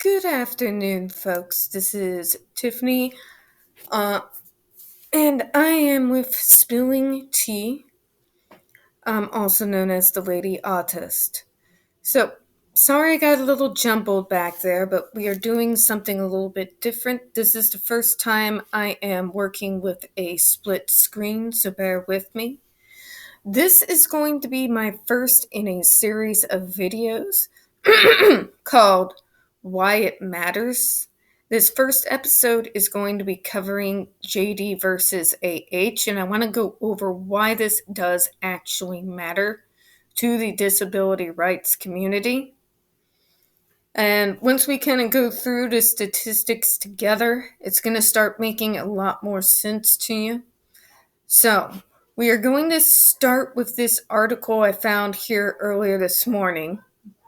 Good afternoon, folks. This is Tiffany, uh, and I am with Spilling Tea, also known as the Lady Autist. So, sorry I got a little jumbled back there, but we are doing something a little bit different. This is the first time I am working with a split screen, so bear with me. This is going to be my first in a series of videos called Why It Matters. This first episode is going to be covering JD versus AH, and I want to go over why this does actually matter to the disability rights community. And once we kind of go through the statistics together, it's going to start making a lot more sense to you. So, we are going to start with this article I found here earlier this morning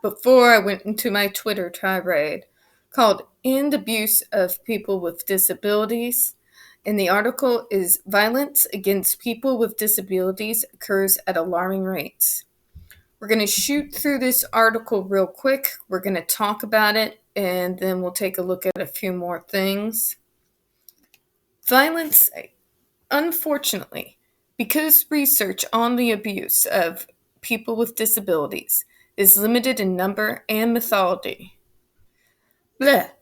before I went into my Twitter tirade called End Abuse of People with Disabilities. And the article is Violence Against People with Disabilities Occurs at Alarming Rates. We're going to shoot through this article real quick. We're going to talk about it, and then we'll take a look at a few more things. Violence, unfortunately, because research on the abuse of people with disabilities is limited in number and methodology. There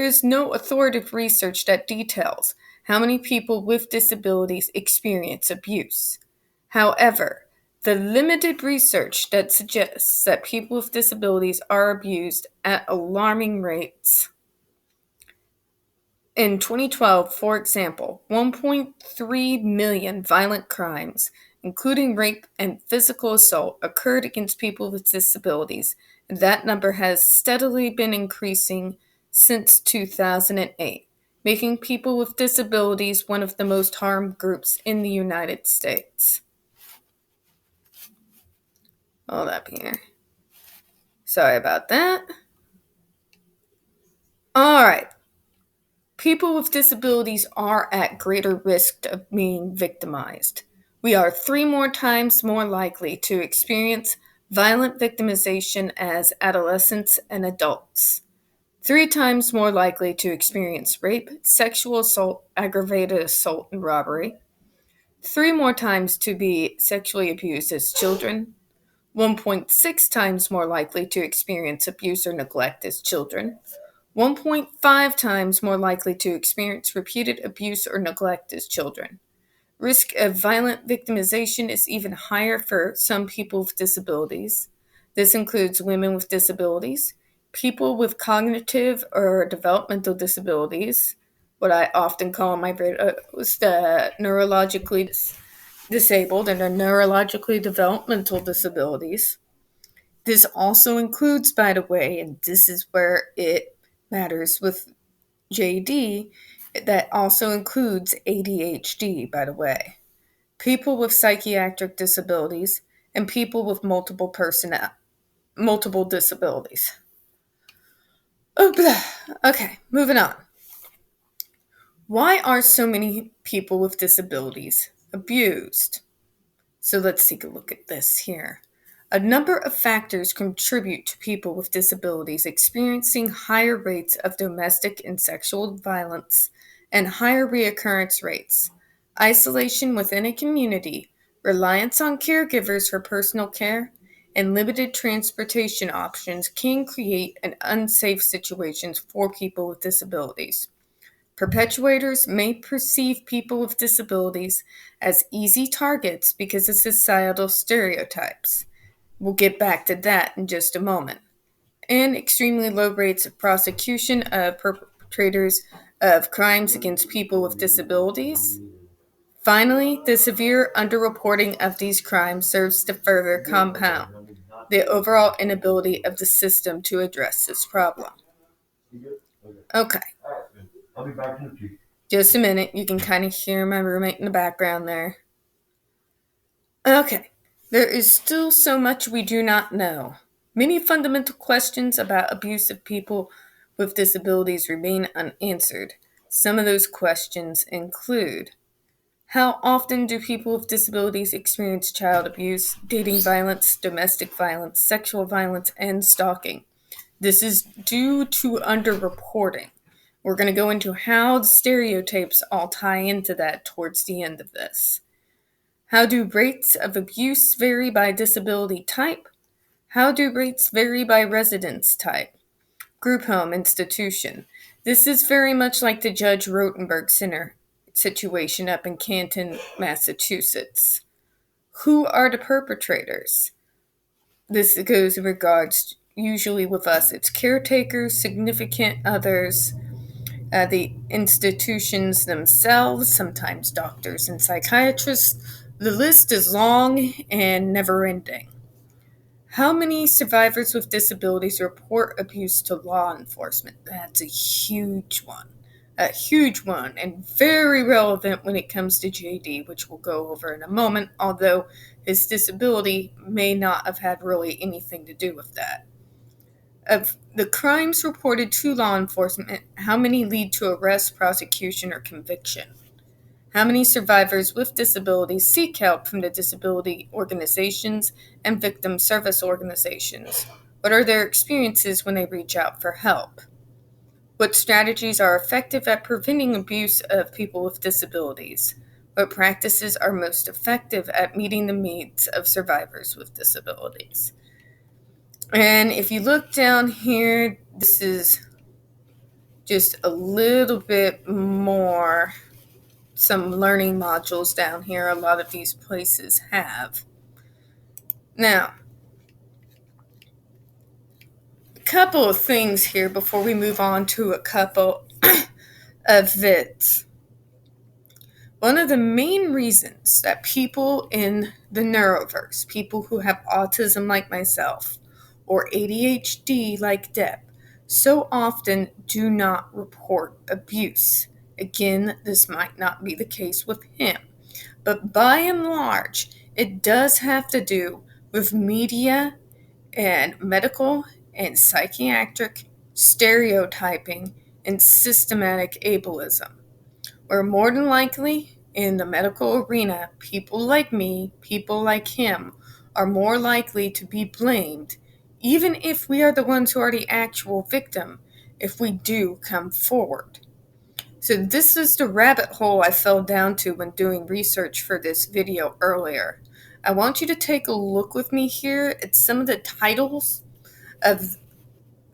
is no authoritative research that details how many people with disabilities experience abuse. However, the limited research that suggests that people with disabilities are abused at alarming rates. In 2012, for example, 1.3 million violent crimes, including rape and physical assault, occurred against people with disabilities, and that number has steadily been increasing since 2008, making people with disabilities one of the most harmed groups in the United States. Hold up here. Sorry about that. All right. People with disabilities are at greater risk of being victimized. We are 3 more times more likely to experience violent victimization as adolescents and adults. 3 times more likely to experience rape, sexual assault, aggravated assault, and robbery. 3 more times to be sexually abused as children. 1.6 times more likely to experience abuse or neglect as children. 1.5 times more likely to experience repeated abuse or neglect as children. Risk of violent victimization is even higher for some people with disabilities. This includes women with disabilities, people with cognitive or developmental disabilities, what I often call in my videos the neurologically disabled and the neurologically developmental disabilities. This also includes, by the way, and this is where it matters with JD, that also includes ADHD, by the way, people with psychiatric disabilities, and people with multiple disabilities. Oh, blah. Okay, moving on. Why are so many people with disabilities abused? So let's take a look at this here. A number of factors contribute to people with disabilities experiencing higher rates of domestic and sexual violence and higher reoccurrence rates. Isolation within a community, reliance on caregivers for personal care, and limited transportation options can create an unsafe situations for people with disabilities. Perpetuators may perceive people with disabilities as easy targets because of societal stereotypes. We'll get back to that in just a moment. And extremely low rates of prosecution of perpetrators of crimes against people with disabilities. Finally, the severe underreporting of these crimes serves to further compound the overall inability of the system to address this problem. Okay. I'll be back in a few. Just a minute. You can kind of hear my roommate in the background there. Okay. There is still so much we do not know. Many fundamental questions about abuse of people with disabilities remain unanswered. Some of those questions include: how often do people with disabilities experience child abuse, dating violence, domestic violence, sexual violence, and stalking? This is due to underreporting. We're going to go into how the stereotypes all tie into that towards the end of this. How do rates of abuse vary by disability type? How do rates vary by residence type? Group home institution. This is very much like the Judge Rotenberg Center situation up in Canton, Massachusetts. Who are the perpetrators? This goes in regards, usually with us, it's caretakers, significant others, the institutions themselves, sometimes doctors and psychiatrists. The list is long and never ending. How many survivors with disabilities report abuse to law enforcement? That's a huge one. A huge one, and very relevant when it comes to JD, which we'll go over in a moment, although his disability may not have had really anything to do with that. Of the crimes reported to law enforcement, how many lead to arrest, prosecution, or conviction? How many survivors with disabilities seek help from the disability organizations and victim service organizations? What are their experiences when they reach out for help? What strategies are effective at preventing abuse of people with disabilities? What practices are most effective at meeting the needs of survivors with disabilities? And if you look down here, this is just a little bit more, some learning modules down here a lot of these places have. Now, a couple of things here before we move on to a couple of VIDs. One of the main reasons that people in the neuroverse, people who have autism like myself, or ADHD like Deb, so often do not report abuse. Again, this might not be the case with him, but by and large, it does have to do with media and medical and psychiatric stereotyping and systematic ableism. Where more than likely, in the medical arena, people like me, people like him, are more likely to be blamed, even if we are the ones who are the actual victim, if we do come forward. So this is the rabbit hole I fell down to when doing research for this video earlier. I want you to take a look with me here at some of the titles of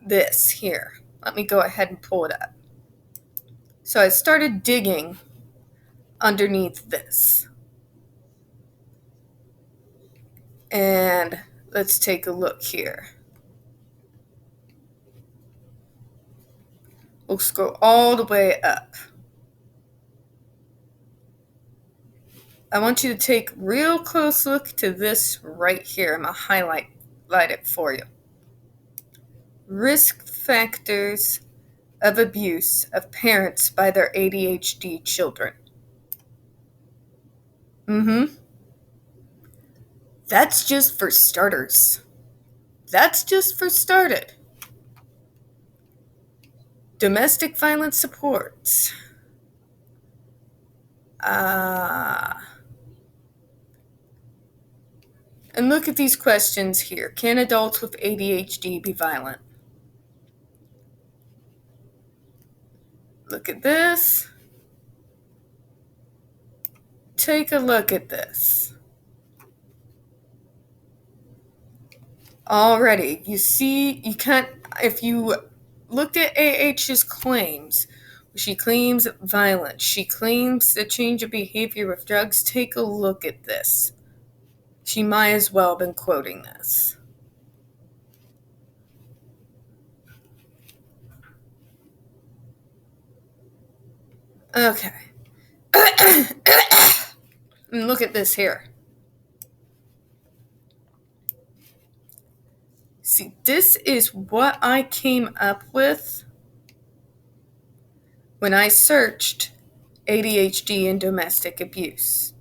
this here. Let me go ahead and pull it up. So I started digging underneath this. And let's take a look here. We'll scroll all the way up. I want you to take a real close look to this right here. I'm going to highlight it for you. Risk factors of abuse of parents by their ADHD children. That's just for starters. That's just for started. Domestic violence supports. And look at these questions here. Can adults with ADHD be violent? Look at this. Take a look at this. Already, you see, you can't, if you looked at AH's claims, she claims violence, she claims the change of behavior with drugs. Take a look at this. She might as well have been quoting this. Okay. And look at this here. See, this is what I came up with when I searched ADHD and domestic abuse.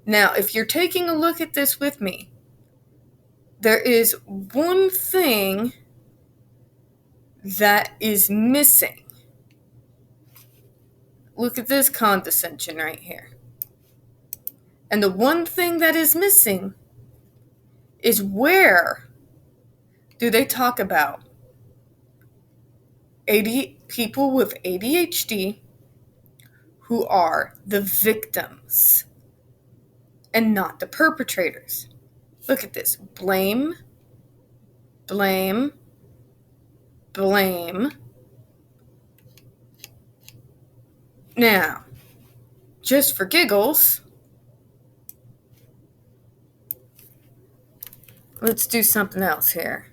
Now, if you're taking a look at this with me, there is one thing that is missing. Look at this condescension right here. And the one thing that is missing is, where do they talk about people with ADHD who are the victims and not the perpetrators. Look at this. Blame, blame, blame. Now, just for giggles, let's do something else here.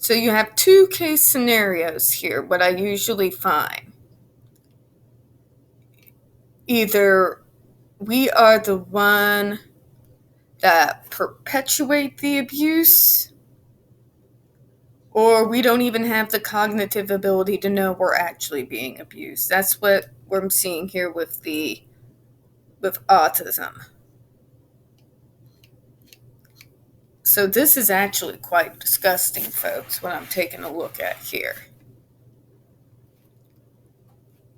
So you have two case scenarios here, what I usually find. Either we are the one that perpetuate the abuse, or we don't even have the cognitive ability to know we're actually being abused. That's what we're seeing here with autism. So this is actually quite disgusting, folks, what I'm taking a look at here.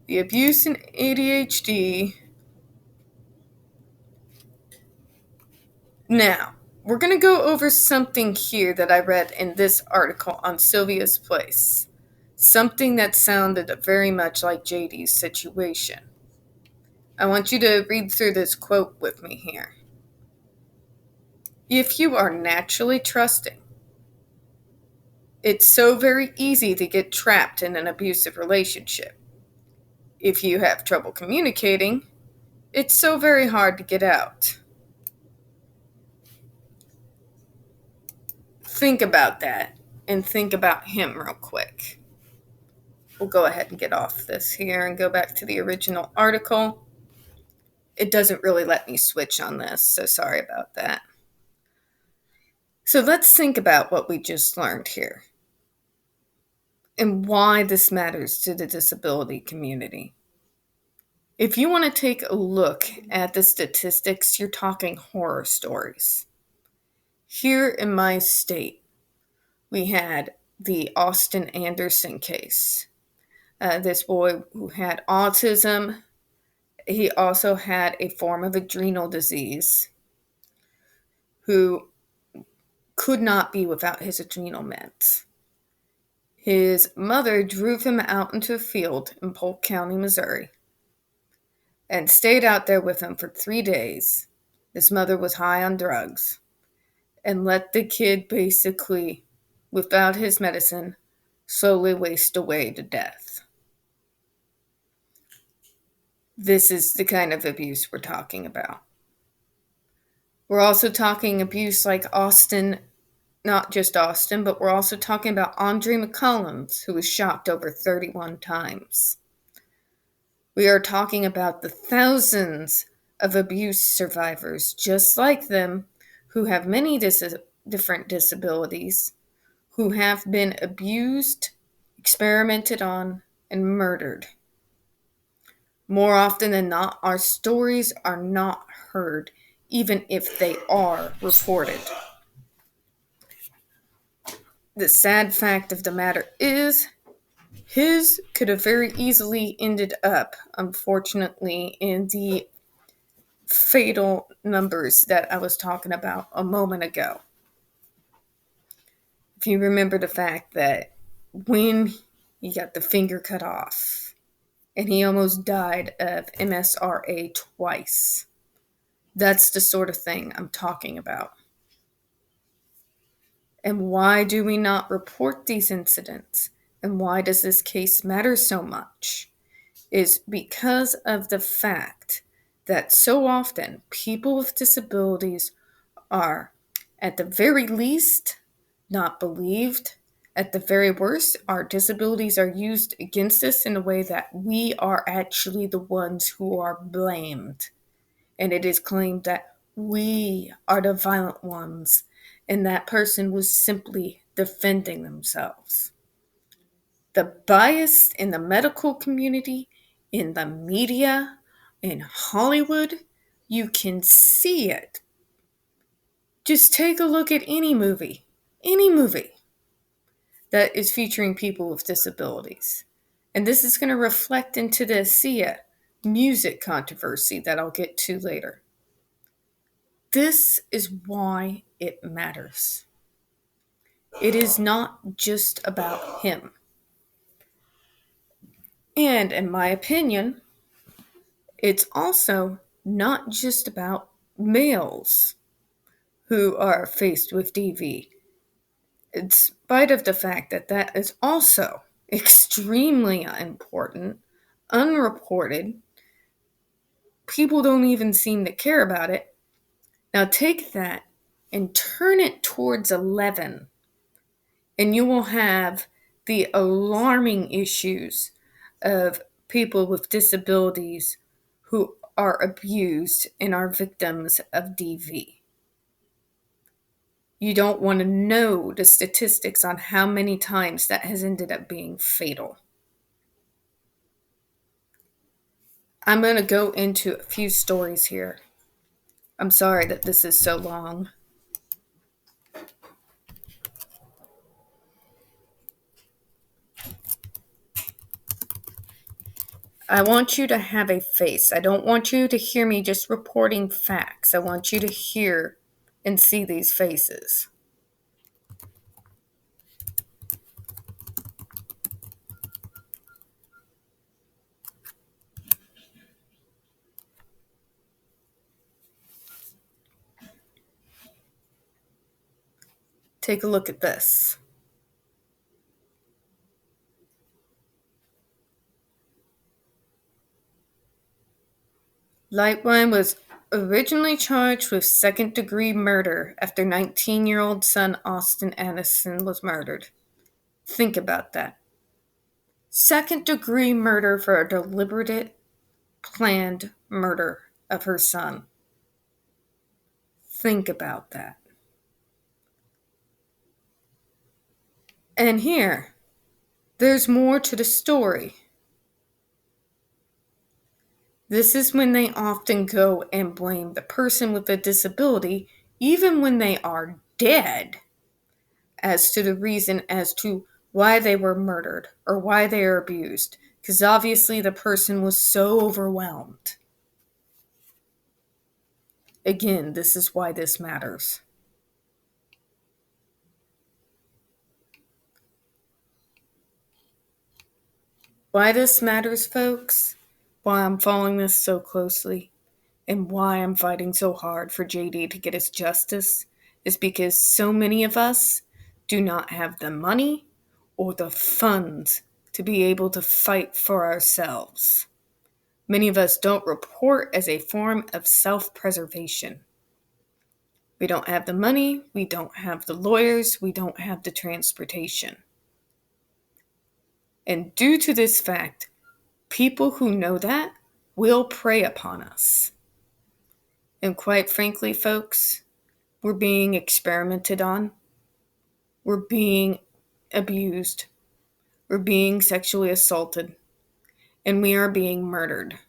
The abuse in ADHD. Now, we're going to go over something here that I read in this article on Sylvia's Place. Something that sounded very much like JD's situation. I want you to read through this quote with me here. If you are naturally trusting, it's so very easy to get trapped in an abusive relationship. If you have trouble communicating, it's so very hard to get out. Think about that and think about him real quick. We'll go ahead and get off this here and go back to the original article. It doesn't really let me switch on this, so sorry about that. So let's think about what we just learned here and why this matters to the disability community. If you want to take a look at the statistics, you're talking horror stories. Here in my state, we had the Austin Anderson case. This boy who had autism, he also had a form of adrenal disease, who could not be without his adrenal meds. His mother drove him out into a field in Polk County, Missouri, and stayed out there with him for 3 days. His mother was high on drugs and let the kid basically, without his medicine, slowly waste away to death. This is the kind of abuse we're talking about. We're also talking abuse like Austin, not just Austin, but we're also talking about Andre McCollums, who was shot over 31 times. We are talking about the thousands of abuse survivors just like them who have many different disabilities, who have been abused, experimented on, and murdered. More often than not, our stories are not heard, even if they are reported. The sad fact of the matter is, his could have very easily ended up, unfortunately, in the fatal numbers that I was talking about a moment ago. If you remember the fact that when he got the finger cut off and he almost died of MSRA twice, that's the sort of thing I'm talking about. And why do we not report these incidents? And why does this case matter so much? Is because of the fact that so often people with disabilities are, at the very least, not believed. At the very worst, our disabilities are used against us in a way that we are actually the ones who are blamed. And it is claimed that we are the violent ones, and that person was simply defending themselves. The bias in the medical community, in the media, in Hollywood, you can see it. Just take a look at any movie that is featuring people with disabilities. And this is going to reflect into the Sia music controversy that I'll get to later. This is why it matters. It is not just about him. And in my opinion, it's also not just about males who are faced with DV. In spite of the fact that that is also extremely important, unreported, people don't even seem to care about it. Now take that and turn it towards 11, and you will have the alarming issues of people with disabilities who are abused and are victims of DV. You don't want to know the statistics on how many times that has ended up being fatal. I'm going to go into a few stories here. I'm sorry that this is so long. I want you to have a face. I don't want you to hear me just reporting facts. I want you to hear and see these faces. Take a look at this. Lightwine was originally charged with second-degree murder after 19-year-old son Austin Addison was murdered. Think about that. Second-degree murder for a deliberate, planned murder of her son. Think about that. And here, there's more to the story. This is when they often go and blame the person with the disability, even when they are dead, as to the reason as to why they were murdered or why they are abused, because obviously the person was so overwhelmed. Again, this is why this matters. Why this matters, folks, why I'm following this so closely, and why I'm fighting so hard for JD to get his justice, is because so many of us do not have the money or the funds to be able to fight for ourselves. Many of us don't report as a form of self-preservation. We don't have the money, we don't have the lawyers, we don't have the transportation. And due to this fact, people who know that will prey upon us. And quite frankly, folks, we're being experimented on. We're being abused. We're being sexually assaulted. And we are being murdered.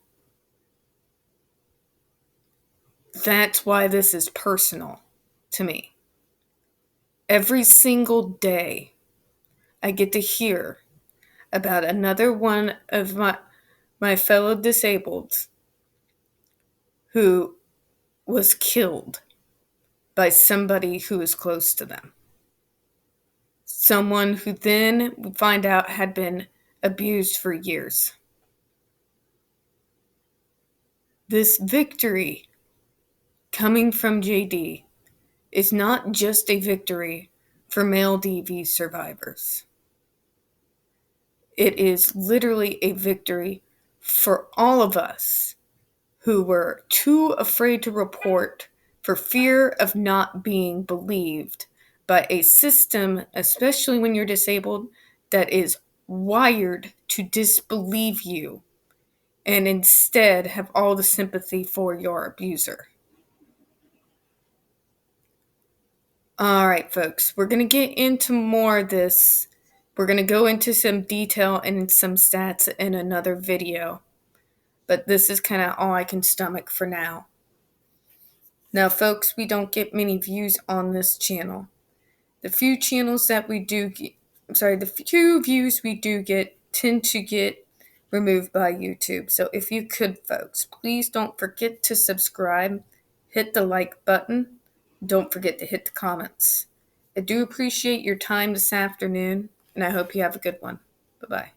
That's why this is personal to me. Every single day, I get to hear about another one of my fellow disabled who was killed by somebody who is close to them. Someone who then we find out had been abused for years. This victory coming from JD is not just a victory for male DV survivors. It is literally a victory for all of us who were too afraid to report for fear of not being believed by a system, especially when you're disabled, that is wired to disbelieve you and instead have all the sympathy for your abuser. All right, folks, we're going to get into more of this. We're going to go into some detail and some stats in another video. But this is kind of all I can stomach for now. Now, folks, we don't get many views on this channel. The few channels that we do get, the few views we do get tend to get removed by YouTube. So if you could, folks, please don't forget to subscribe, hit the like button, don't forget to hit the comments. I do appreciate your time this afternoon, and I hope you have a good one. Bye-bye.